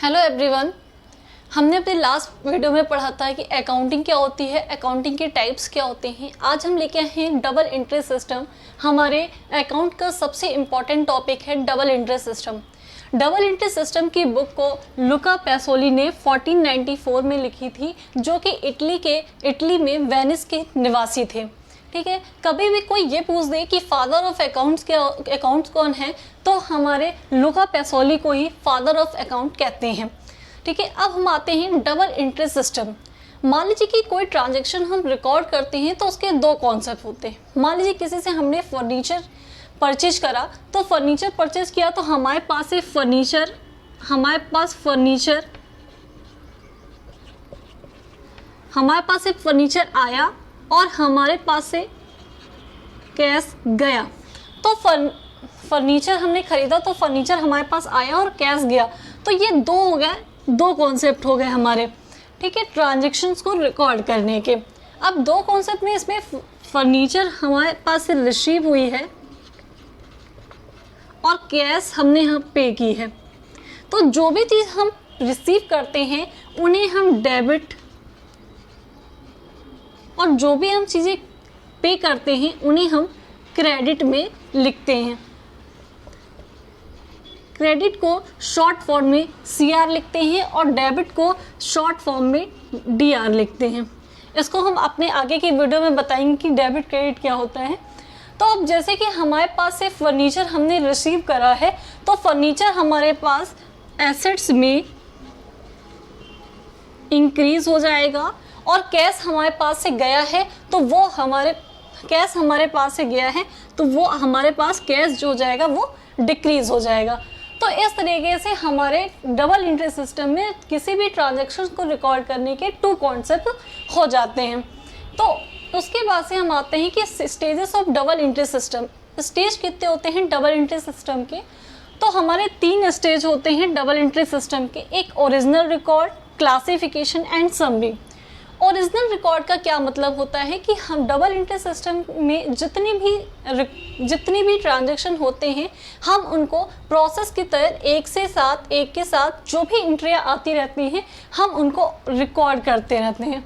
Hello everyone. हमने अपने last video में पढ़ा था कि अकाउंटिंग क्या होती है, अकाउंटिंग के टाइप्स क्या होते हैं। आज हम लेके आए हैं डबल इंटरेस्ट सिस्टम। हमारे अकाउंट का सबसे इम्पॉर्टेंट टॉपिक है double interest system. Double interest system की बुक को लुका पैसोली ने 1494 में लिखी थी, जो कि इटली में वेनिस के निवासी थे। ठीक है, कभी भी कोई ये पूछ दे कि फादर ऑफ अकाउंट्स कौन है, तो हमारे लुका पैसोली को ही फादर ऑफ अकाउंट कहते हैं। ठीक है, अब हम आते हैं डबल इंटरेस्ट सिस्टम। मान लीजिए कि कोई ट्रांजैक्शन हम रिकॉर्ड करते हैं तो उसके दो कॉन्सेप्ट होते हैं। मान लीजिए किसी से हमने फर्नीचर परचेज करा, तो फर्नीचर परचेज किया तो हमारे पास एक फर्नीचर आया और हमारे पास से कैश गया। तो फर्नीचर हमने खरीदा तो फर्नीचर हमारे पास आया और कैश गया। तो ये दो कॉन्सेप्ट हो गए हमारे, ठीक है, ट्रांजैक्शंस को रिकॉर्ड करने के। अब दो कॉन्सेप्ट में इसमें फर्नीचर हमारे पास से रिसीव हुई है और कैश हमने यहाँ पे की है। तो जो भी चीज़ हम रिसीव करते हैं उन्हें हम डेबिट, और जो भी हम चीज़ें पे करते हैं उन्हें हम क्रेडिट में लिखते हैं। क्रेडिट को शॉर्ट फॉर्म में CR लिखते हैं और डेबिट को शॉर्ट फॉर्म में DR लिखते हैं। इसको हम अपने आगे की वीडियो में बताएंगे कि डेबिट क्रेडिट क्या होता है। तो अब जैसे कि हमारे पास से फर्नीचर हमने रिसीव करा है, तो फर्नीचर हमारे पास एसेट्स में इंक्रीज हो जाएगा, और कैश हमारे पास से गया है तो वो हमारे पास कैश जो जाएगा वो डिक्रीज हो जाएगा। तो इस तरीके से हमारे डबल इंटरेस्ट सिस्टम में किसी भी ट्रांजैक्शन को रिकॉर्ड करने के टू कॉन्सेप्ट हो जाते हैं। तो उसके बाद से हम आते हैं कि stages of double interest system. Stage कितने होते हैं डबल इंटरेस्ट सिस्टम के? तो हमारे 3 स्टेज होते हैं डबल इंटरेस्ट सिस्टम के। एक original record, classification and summary. Original record का क्या मतलब होता है कि हम डबल इंटरेस्ट सिस्टम में जितनी भी ट्रांजैक्शन होते हैं, हम उनको प्रोसेस की तरह एक के साथ जो भी एंट्रियाँ आती रहती हैं, हम उनको रिकॉर्ड करते रहते हैं।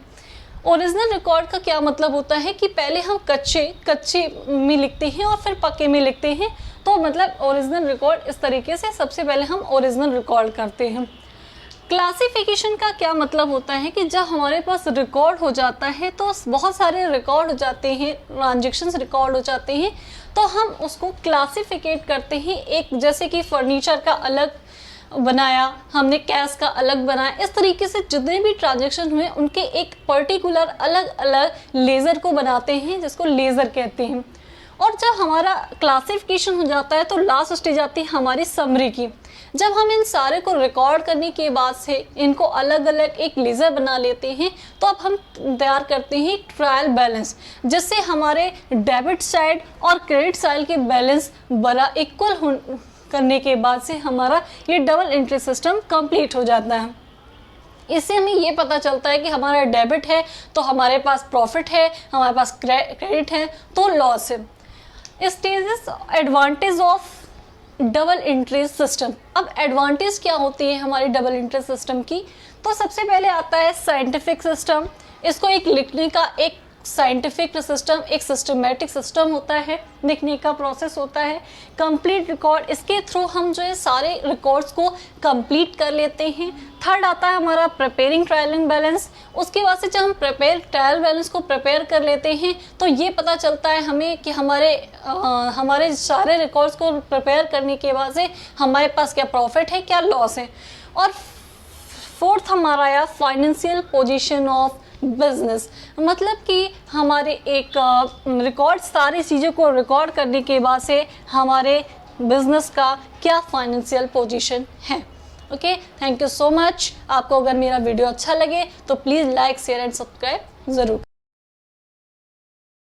ओरिजिनल रिकॉर्ड का क्या मतलब होता है कि पहले हम कच्चे में लिखते हैं और फिर पक्के में लिखते हैं। तो मतलब ओरिजिनल रिकॉर्ड इस तरीके से सबसे पहले हम ओरिजिनल रिकॉर्ड करते हैं। क्लासिफिकेशन का क्या मतलब होता है कि जब हमारे पास रिकॉर्ड हो जाता है, तो बहुत सारे रिकॉर्ड हो जाते हैं, ट्रांजैक्शंस रिकॉर्ड हो जाते हैं, तो हम उसको क्लासिफिकेट करते हैं। एक जैसे कि फर्नीचर का अलग बनाया, हमने कैश का अलग बनाया। इस तरीके से जितने भी ट्रांजैक्शन हुए उनके एक पर्टिकुलर अलग अलग लेज़र को बनाते हैं, जिसको लेज़र कहते हैं। और जब हमारा क्लासिफिकेशन हो जाता है तो लास्ट स्टेज आती है हमारी समरी की। जब हम इन सारे को रिकॉर्ड करने के बाद से इनको अलग अलग एक लेज़र बना लेते हैं, तो अब हम तैयार करते हैं ट्रायल बैलेंस, जिससे हमारे डेबिट साइड और क्रेडिट साइड के बैलेंस बड़ा इक्वल करने के बाद से हमारा ये डबल इंटरेस्ट सिस्टम कंप्लीट हो जाता है। इससे हमें ये पता चलता है कि हमारा डेबिट है तो हमारे पास प्रॉफिट है, हमारे पास क्रेडिट है तो लॉस है। Stages advantage of double interest system. अब एडवांटेज क्या होती है हमारी डबल इंटरेस्ट सिस्टम की? तो सबसे पहले आता है साइंटिफिक सिस्टम। इसको एक लिखने का एक साइंटिफिक सिस्टम, एक सिस्टमेटिक सिस्टम होता है, लिखने का प्रोसेस होता है। कंप्लीट रिकॉर्ड, इसके थ्रू हम जो है सारे रिकॉर्ड्स को कंप्लीट कर लेते हैं। थर्ड आता है हमारा प्रिपेयरिंग ट्रायल एंड बैलेंस। उसके बाद से जब हम ट्रायल बैलेंस को प्रिपेयर कर लेते हैं, तो ये पता चलता है हमें कि हमारे सारे रिकॉर्ड्स को प्रिपेयर करने के बाद से हमारे पास क्या प्रॉफिट है, क्या लॉस है। और फोर्थ हमारा आया फाइनेंशियल पोजीशन ऑफ बिजनेस। मतलब कि हमारे एक रिकॉर्ड, सारी चीज़ों को रिकॉर्ड करने के बाद से हमारे बिजनेस का क्या फाइनेंशियल पोजीशन है। Okay, thank you so much. आपको अगर मेरा वीडियो अच्छा लगे तो please like, share and subscribe ज़रूर।